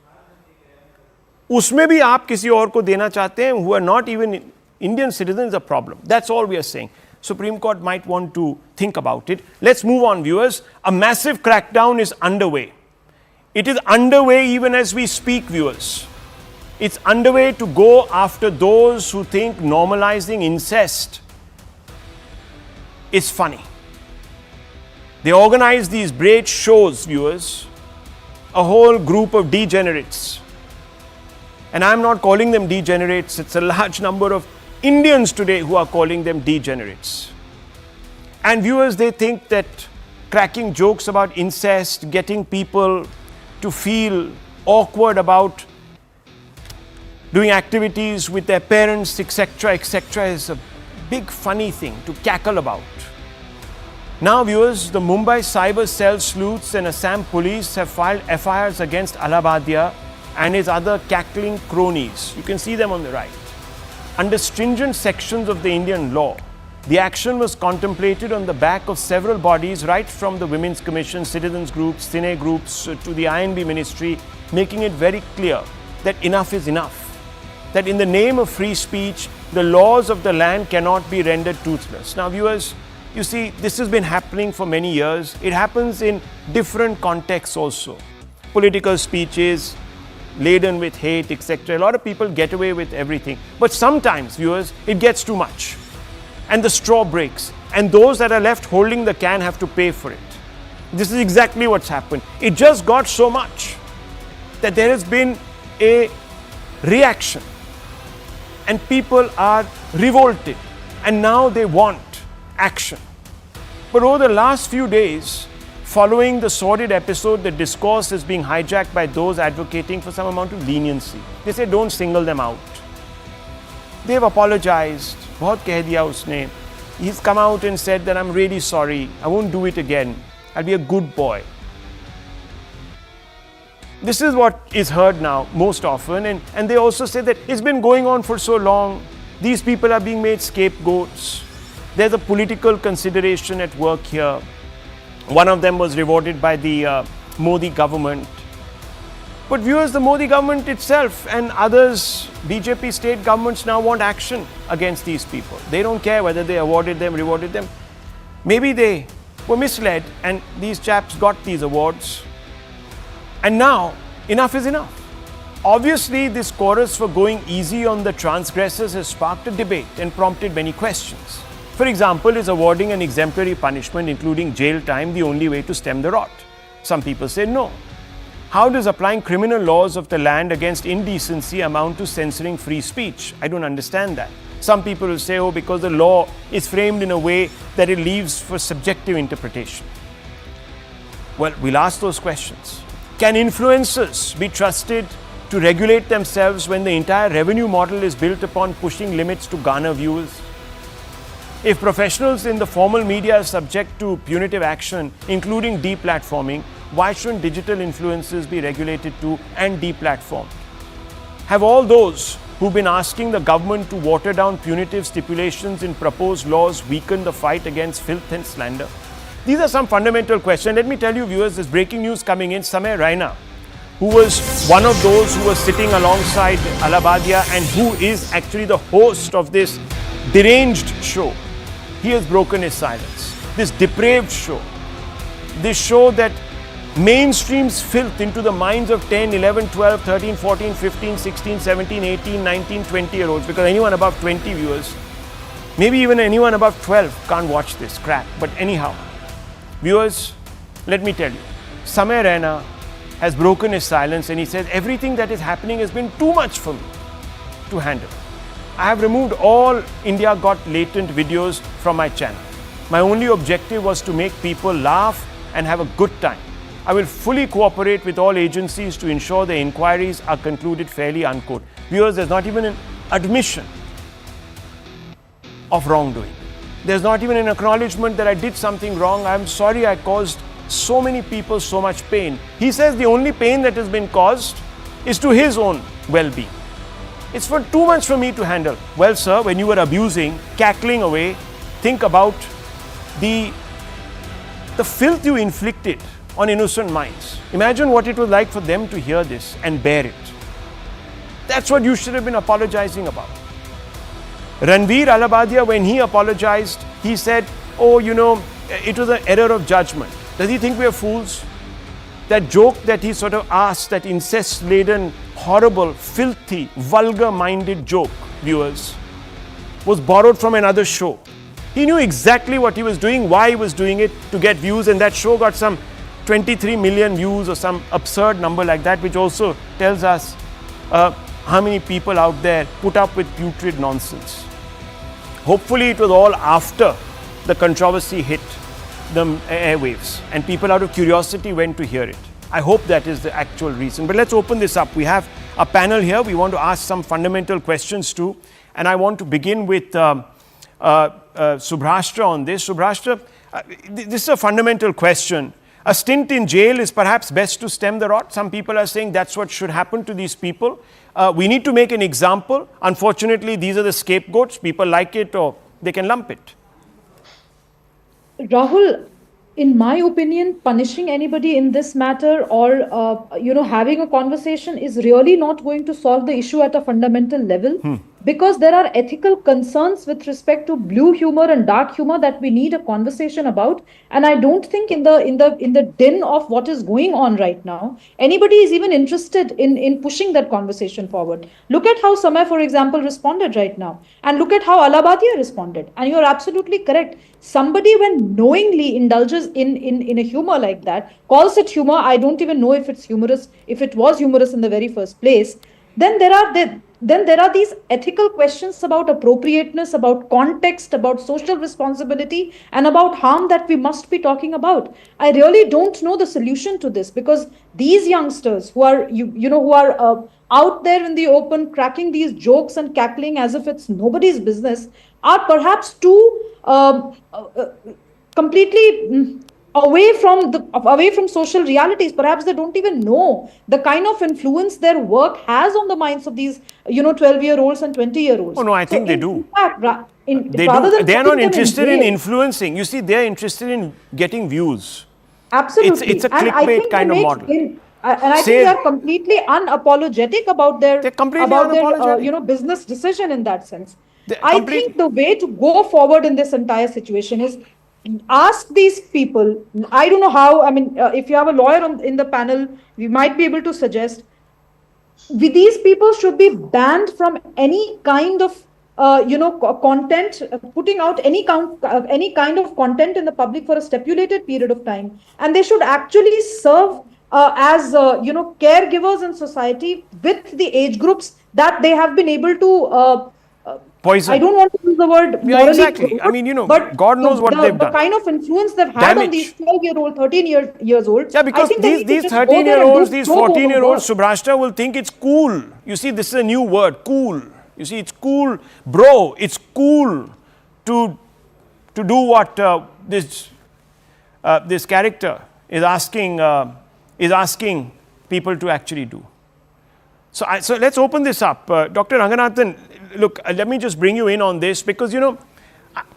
Usme bhi aap kisi aur ko dena chahte hain who are not even Indian citizens is a problem. That's all we are saying. Supreme Court might want to think about it. Let's move on, viewers. A massive crackdown is underway. It is underway even as we speak, viewers. It's underway to go after those who think normalizing incest is funny. They organize these great shows, viewers. A whole group of degenerates. And I'm not calling them degenerates. It's a large number of Indians today who are calling them degenerates. And viewers, they think that cracking jokes about incest, getting people to feel awkward about doing activities with their parents, etc., is a big funny thing to cackle about. Now, viewers, the Mumbai cyber cell sleuths and Assam police have filed FIRs against Allahbadia and his other cackling cronies. You can see them on the right. Under stringent sections of the Indian law, the action was contemplated on the back of several bodies, right from the Women's Commission, citizens groups, Cine groups, to the INB ministry, making it very clear that enough is enough. That in the name of free speech, the laws of the land cannot be rendered toothless. Now, viewers, you see, this has been happening for many years. It happens in different contexts also. Political speeches, laden with hate, etc. A lot of people get away with everything. But sometimes, viewers, it gets too much. And the straw breaks. And those that are left holding the can have to pay for it. This is exactly what's happened. It just got so much that there has been a reaction. And people are revolted. And now they want action. But over the last few days, following the sordid episode, the discourse is being hijacked by those advocating for some amount of leniency. They say don't single them out. They've apologized. Bahut keh diya usne. He's come out and said that I'm really sorry. I won't do it again. I'll be a good boy. This is what is heard now most often. And they also say that it's been going on for so long. These people are being made scapegoats. There's a political consideration at work here. One of them was rewarded by the Modi government. But viewers, the Modi government itself and others, BJP state governments now want action against these people. They don't care whether they awarded them, rewarded them. Maybe they were misled, and these chaps got these awards. And now, enough is enough. Obviously, this chorus for going easy on the transgressors has sparked a debate and prompted many questions. For example, is awarding an exemplary punishment, including jail time, the only way to stem the rot? Some people say no. How does applying criminal laws of the land against indecency amount to censoring free speech? I don't understand that. Some people will say, oh, because the law is framed in a way that it leaves for subjective interpretation. Well, we'll ask those questions. Can influencers be trusted to regulate themselves when the entire revenue model is built upon pushing limits to garner viewers? If professionals in the formal media are subject to punitive action, including deplatforming, why shouldn't digital influencers be regulated too and deplatformed? Have all those who've been asking the government to water down punitive stipulations in proposed laws weakened the fight against filth and slander? These are some fundamental questions. Let me tell you, viewers, there's breaking news coming in. Samay Raina, who was one of those who was sitting alongside Allahbadia and who is actually the host of this deranged show, he has broken his silence. This depraved show, this show that mainstreams filth into the minds of 10, 11, 12, 13, 14, 15, 16, 17, 18, 19, 20-year-olds, because anyone above 20 viewers, maybe even anyone above 12 can't watch this crap. But anyhow, viewers, let me tell you, Samay Raina has broken his silence and he says everything that is happening has been too much for me to handle. I have removed all India Got Latent videos from my channel. My only objective was to make people laugh and have a good time. I will fully cooperate with all agencies to ensure the inquiries are concluded fairly, unquote. Viewers, there's not even an admission of wrongdoing. There's not even an acknowledgement that I did something wrong. I'm sorry I caused so many people so much pain. He says the only pain that has been caused is to his own well-being. It's for too much for me to handle. Well, sir, when you were abusing, cackling away, think about the filth you inflicted on innocent minds. Imagine what it was like for them to hear this and bear it. That's what you should have been apologizing about. Ranveer Allahbadia, when he apologized, he said, oh, you know, it was an error of judgment. Does he think we are fools? That joke that he sort of asked, that incest-laden, horrible, filthy, vulgar-minded joke, viewers, was borrowed from another show. He knew exactly what he was doing, why he was doing it, to get views, and that show got some 23 million views or some absurd number like that, which also tells us how many people out there put up with putrid nonsense. Hopefully it was all after the controversy hit the airwaves and people out of curiosity went to hear it. I hope that is the actual reason. But let's open this up. We have a panel here. We want to ask some fundamental questions too. And I want to begin with Subhrashtra on this. Subhrashtra, this is a fundamental question. A stint in jail is perhaps best to stem the rot. Some people are saying that's what should happen to these people. We need to make an example. Unfortunately, these are the scapegoats. People like it or they can lump it. Rahul, in my opinion, punishing anybody in this matter or, having a conversation is really not going to solve the issue at a fundamental level. Because there are ethical concerns with respect to blue humor and dark humor that we need a conversation about. And I don't think in the din of what is going on right now, anybody is even interested in pushing that conversation forward. Look at how Samay, for example, responded right now. And look at how Allahbadia responded. And you're absolutely correct. Somebody, when knowingly indulges in a humor like that, calls it humor, I don't even know if it's humorous, if it was humorous in the very first place, then there are these ethical questions about appropriateness, about context, about social responsibility, and about harm that we must be talking about. I really don't know the solution to this, because these youngsters who are, who are out there in the open, cracking these jokes and cackling as if it's nobody's business, are perhaps too completely away from social realities. Perhaps they don't even know the kind of influence their work has on the minds of these 12-year-olds and 20-year-olds. Oh no, I think they do. They are not interested in influencing. You see, they are interested in getting views. Absolutely. It's a clickbait kind of model. And I think they are completely unapologetic about their business decision in that sense. I think the way to go forward in this entire situation is ask these people. I don't know how. I mean, if you have a lawyer in the panel, we might be able to suggest these people should be banned from any kind of content, putting out any kind of content in the public for a stipulated period of time, and they should actually serve as caregivers in society with the age groups that they have been able to poison. I don't want to use the word morally. Yeah, exactly. I mean, but God knows what they've done. The kind of influence they've had on these 12-year-old, 13 years old. Yeah, because these 13-year-olds, these 14-year-olds, Subhrashta will think it's cool. You see, this is a new word, cool. You see, it's cool, bro. It's cool to do what this character is asking people to actually do. So let's open this up. Dr. Ranganathan, look, let me just bring you in on this because,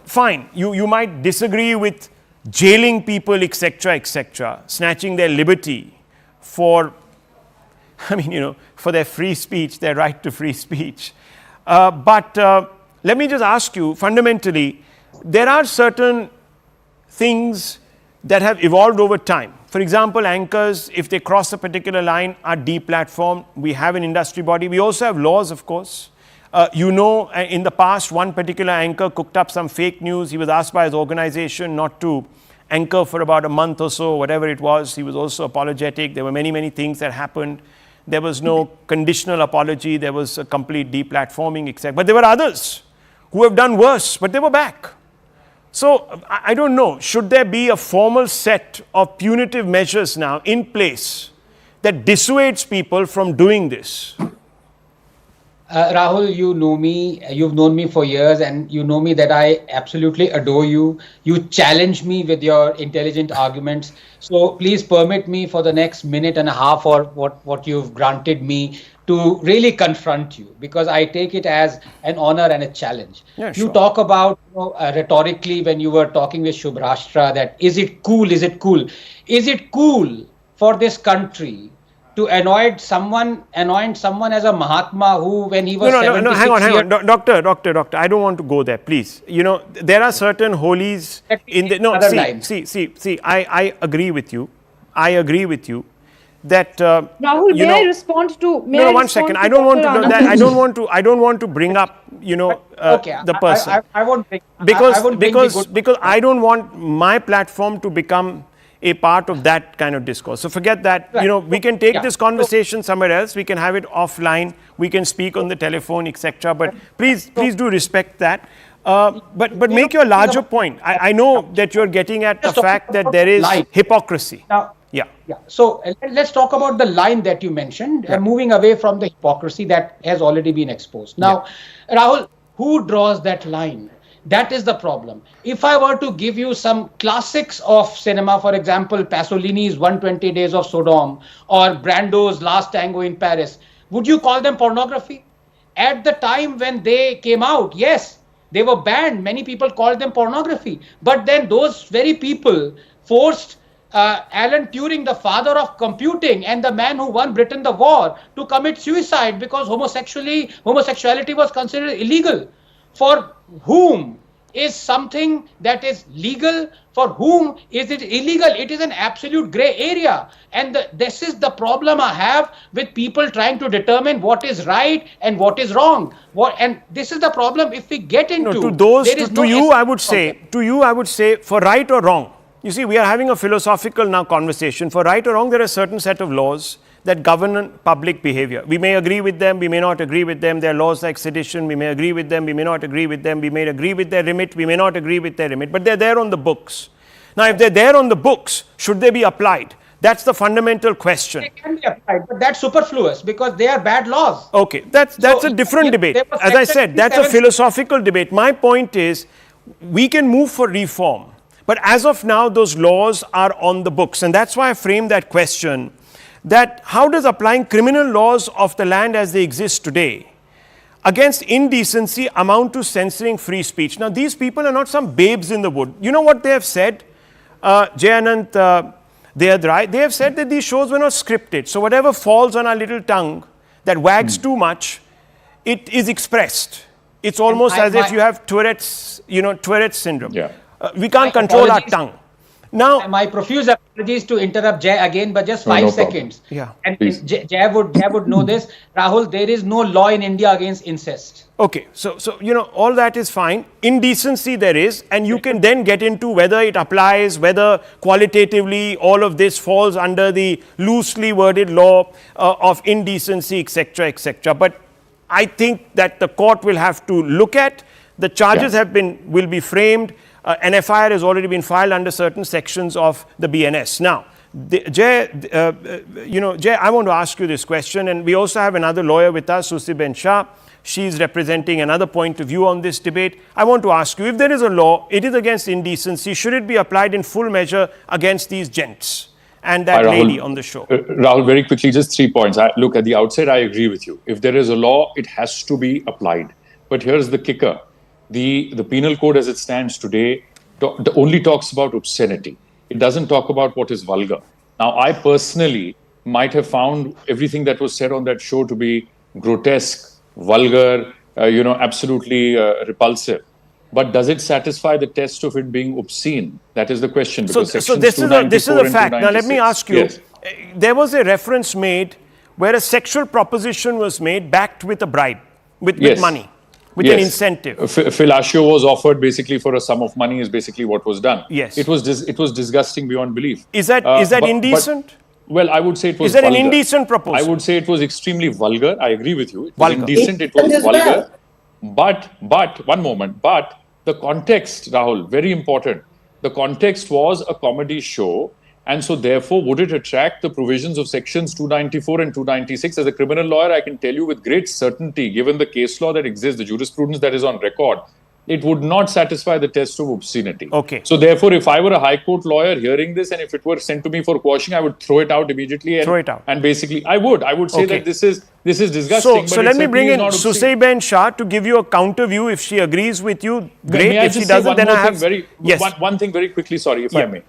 fine, you might disagree with jailing people, etc., snatching their liberty for their free speech, their right to free speech. But let me just ask you, fundamentally, there are certain things that have evolved over time. For example, anchors, if they cross a particular line, are deplatformed. We have an industry body. We also have laws, of course. In the past, one particular anchor cooked up some fake news. He was asked by his organization not to anchor for about a month or so, whatever it was. He was also apologetic. There were many, many things that happened. There was no conditional apology. There was a complete deplatforming, etc. But there were others who have done worse, but they were back. So I don't know, should there be a formal set of punitive measures now in place that dissuades people from doing this? Rahul, you know me, you've known me for years, and you know me that I absolutely adore you. You challenge me with your intelligent arguments. So please permit me for the next minute and a half or what you've granted me to really confront you, because I take it as an honor and a challenge. Yeah, sure. You talk about rhetorically when you were talking with Subhrashta that is it cool? Is it cool? Is it cool for this country to anoint someone as a Mahatma who, when he was 76 hang on. Doctor, I don't want to go there, please. There are certain holies in the... I agree with you. That Rahul, may I respond to? One second. I don't want to bring up the person. I won't because I don't want my platform to become a part of that kind of discourse. So forget that. Right. We can take this conversation somewhere else. We can have it offline. We can speak on the telephone, etc. But please do respect that. But make your larger point. I know that you're getting at the fact that there is hypocrisy. Now, yeah. So let's talk about the line that you mentioned, moving away from the hypocrisy that has already been exposed. Now, Rahul, who draws that line? That is the problem. If I were to give you some classics of cinema, for example, Pasolini's 120 Days of Sodom or Brando's Last Tango in Paris, would you call them pornography? At the time when they came out, yes, they were banned. Many people called them pornography. But then those very people forced Alan Turing, the father of computing and the man who won Britain the war, to commit suicide because homosexuality was considered illegal. For whom is something that is legal? For whom is it illegal? It is an absolute gray area. And this is the problem I have with people trying to determine what is right and what is wrong. And this is the problem if we get into... To you, I would say, for right or wrong. You see, we are having a philosophical now conversation. For right or wrong, there are a certain set of laws that govern public behavior. We may agree with them, we may not agree with them. There are laws like sedition, we may agree with them, we may not agree with them. We may agree with their remit, we may not agree with their remit. But they're there on the books. Now, if they're there on the books, should they be applied? That's the fundamental question. They can be applied, but that's superfluous because they are bad laws. Okay, that's a different debate. As I said, that's a philosophical debate. My point is, we can move for reform. But as of now, those laws are on the books. And that's why I framed that question, that how does applying criminal laws of the land as they exist today against indecency amount to censoring free speech? Now, these people are not some babes in the wood. You know what they have said? Jayanant Deyadrai, they have said that these shows were not scripted. So whatever falls on our little tongue that wags too much, it is expressed. It's almost as if you have Tourette's syndrome. Yeah. We can't My control our apologies. tongue. Now, My profuse apologies to interrupt Jay again, but just No, 5 no problem. seconds. Yeah. And Please. Jay would know this. Rahul, there is no law in India against incest. okay, so all that is fine. Indecency there is, and you can then get into whether it applies, whether qualitatively all of this falls under the loosely worded law of indecency, etc., etc. But I think that the court will have to look at. The charges will be framed. An FIR has already been filed under certain sections of the BNS. Now, Jay, Jay, I want to ask you this question, and we also have another lawyer with us, Susi Shah. She's representing another point of view on this debate. I want to ask you, if there is a law, it is against indecency, should it be applied in full measure against these gents and that lady on the show? Rahul, very quickly, just 3 points. Look, at the outset, I agree with you. If there is a law, it has to be applied. But here's the kicker. The penal code as it stands today only talks about obscenity. It doesn't talk about what is vulgar. Now, I personally might have found everything that was said on that show to be grotesque, vulgar, absolutely repulsive. But does it satisfy the test of it being obscene? That is the question. So this is a fact. Now, let me ask you. Yes. There was a reference made where a sexual proposition was made backed with a bribe, with money. With an incentive. Fellatio was offered basically for a sum of money is basically what was done. Yes. It was disgusting beyond belief. Is that indecent? Well, I would say it was Is that vulgar. an indecent proposal? I would say it was extremely vulgar. I agree with you. It was Vulgar. indecent, it was vulgar. But, one moment. But the context, Rahul, very important. The context was a comedy show. And so, therefore, would it attract the provisions of sections 294 and 296? As a criminal lawyer, I can tell you with great certainty, given the case law that exists, the jurisprudence that is on record, it would not satisfy the test of obscenity. Okay. So, therefore, if I were a high court lawyer hearing this and if it were sent to me for quashing, I would throw it out immediately. And basically, I would say that this is disgusting. So let me bring in Susi Shah to give you a counter view. If she agrees with you, great. If she doesn't, then I have... One thing very quickly, sorry, if I may.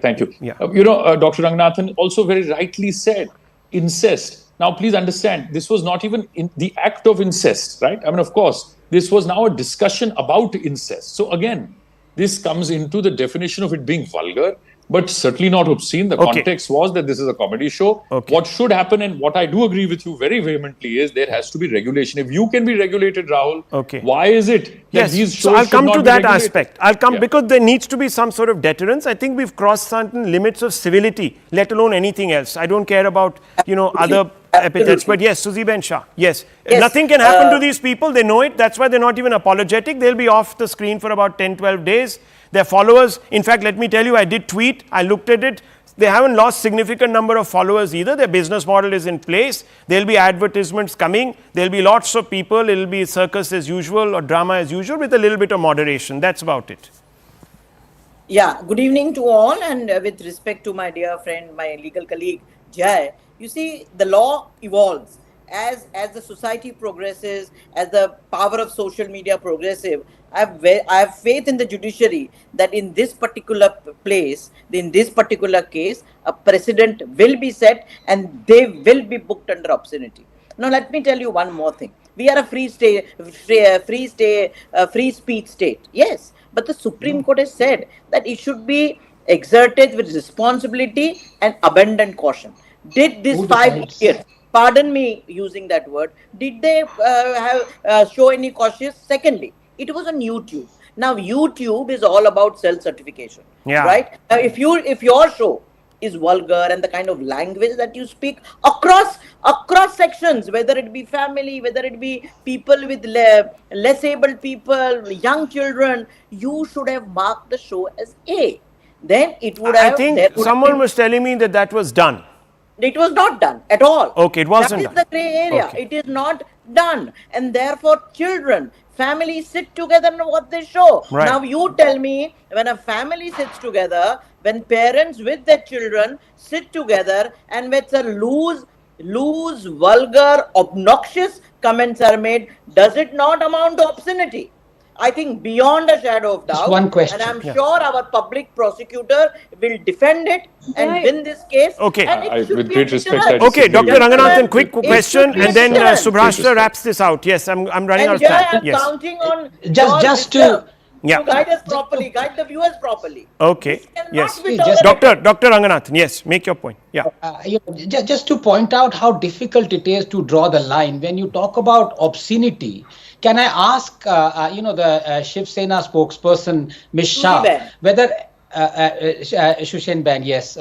Thank you. Yeah. Dr. Ranganathan also very rightly said, incest. Now, please understand, this was not even in the act of incest, right? I mean, of course, this was now a discussion about incest. So again, this comes into the definition of it being vulgar, but certainly not obscene. The context was that this is a comedy show. What should happen, and what I do agree with you very vehemently, is there has to be regulation. If you can be regulated, Rahul, why is it that these shows so I'll come to that regulated? aspect. I'll come because there needs to be some sort of deterrence. I think we've crossed certain limits of civility, let alone anything else. I don't care about, other epithets. But yes, Susi Shah, yes. Nothing can happen to these people. They know it. That's why they're not even apologetic. They'll be off the screen for about 10, 12 days. Their followers, in fact, let me tell you, I did tweet, I looked at it. They haven't lost significant number of followers either. Their business model is in place. There'll be advertisements coming. There'll be lots of people. It'll be circus as usual or drama as usual with a little bit of moderation. That's about it. Yeah, good evening to all, and with respect to my dear friend, my legal colleague, Jai, you see, the law evolves. As the society progresses, as the power of social media progresses, I have faith in the judiciary that in this particular place, in this particular case, a precedent will be set and they will be booked under obscenity. Now, let me tell you one more thing. We are a free speech state. Yes, but the Supreme Court has said that it should be exerted with responsibility and abundant caution. Did this 5 years, pardon me using that word, did they show any cautious? Secondly, it was on YouTube. Now, YouTube is all about self-certification, right? Now, if your show is vulgar and the kind of language that you speak across sections, whether it be family, whether it be people with less able people, young children, you should have marked the show as A. Then it would have... I think someone was telling me that was done. It was not done at all. Okay, it wasn't done. That is the grey area. Okay. It is not done. And therefore, children, families sit together and what they show. Right. Now, you tell me, when a family sits together, when parents with their children sit together and with a loose, vulgar, obnoxious comments are made, does it not amount to obscenity? I think beyond a shadow of doubt. Just one question. And I'm sure our public prosecutor will defend it and win this case. Okay. With great respect, okay, Dr. Ranganathan, quick question, and then Subhashra wraps this out. Yes, I'm running out of time. Yes. Counting on Yeah. to guide us properly, guide the viewers properly. Okay. This cannot Yes. be tolerated. Dr. Ranganathan, yes, make your point. Yeah. Just to point out how difficult it is to draw the line when you talk about obscenity. Can I ask, the Shiv Sena spokesperson, Ms. Shah, whether Shushen Bang, yes,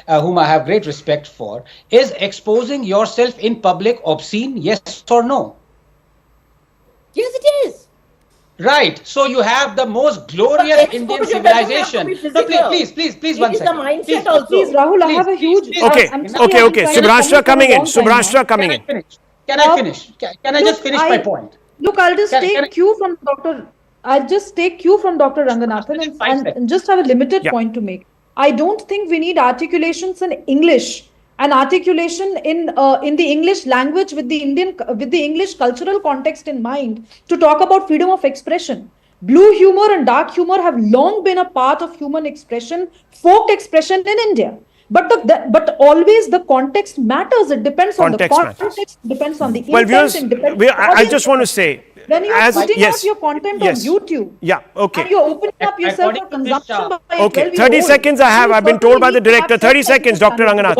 whom I have great respect for, is exposing yourself in public obscene, yes or no? Yes, it is. Right. So you have the most glorious Indian civilization. So please, one second. It is the mindset also. Please, Rahul, I have a huge... Okay. Subhrashtra coming in. Can I finish? Can I just finish my point? Look, I'll just take cue from Dr. Ranganathan and just have a limited point to make. I don't think we need articulations in English and articulation in the English language with the English cultural context in mind to talk about freedom of expression. Blue humor and dark humor have long been a part of human expression, folk expression in India. But always the context matters. It depends on the context, depends on the intent. I just want to say, when you are putting out your content on YouTube, and you're opening up yourself for consumption by 30 seconds I have. I've been told by the director. 30 seconds, Dr. Ranganathan.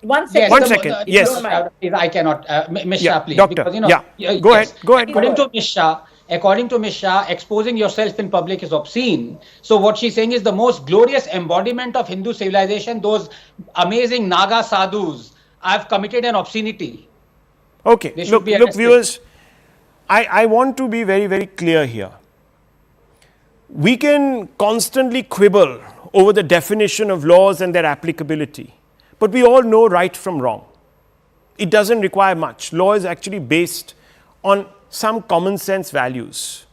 One second. 1 second. Yes. I cannot. Ms. Shah, please. Doctor. Because, Go ahead. According to Ms. Shah, exposing yourself in public is obscene. So what she's saying is the most glorious embodiment of Hindu civilization, those amazing Naga sadhus, have committed an obscenity. Okay. Look, viewers, I want to be very, very clear here. We can constantly quibble over the definition of laws and their applicability, but we all know right from wrong. It doesn't require much. Law is actually based on some common sense values.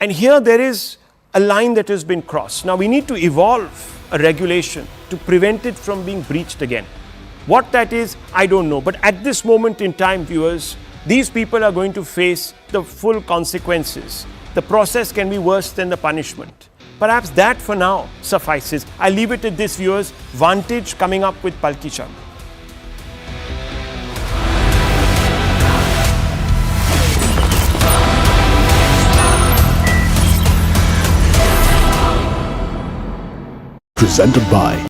And here there is a line that has been crossed. Now we need to evolve a regulation to prevent it from being breached again. What that is, I don't know. But at this moment in time, viewers, these people are going to face the full consequences. The process can be worse than the punishment. Perhaps that for now suffices. I leave it at this, viewers. Vantage coming up with Palki Sharma. Presented by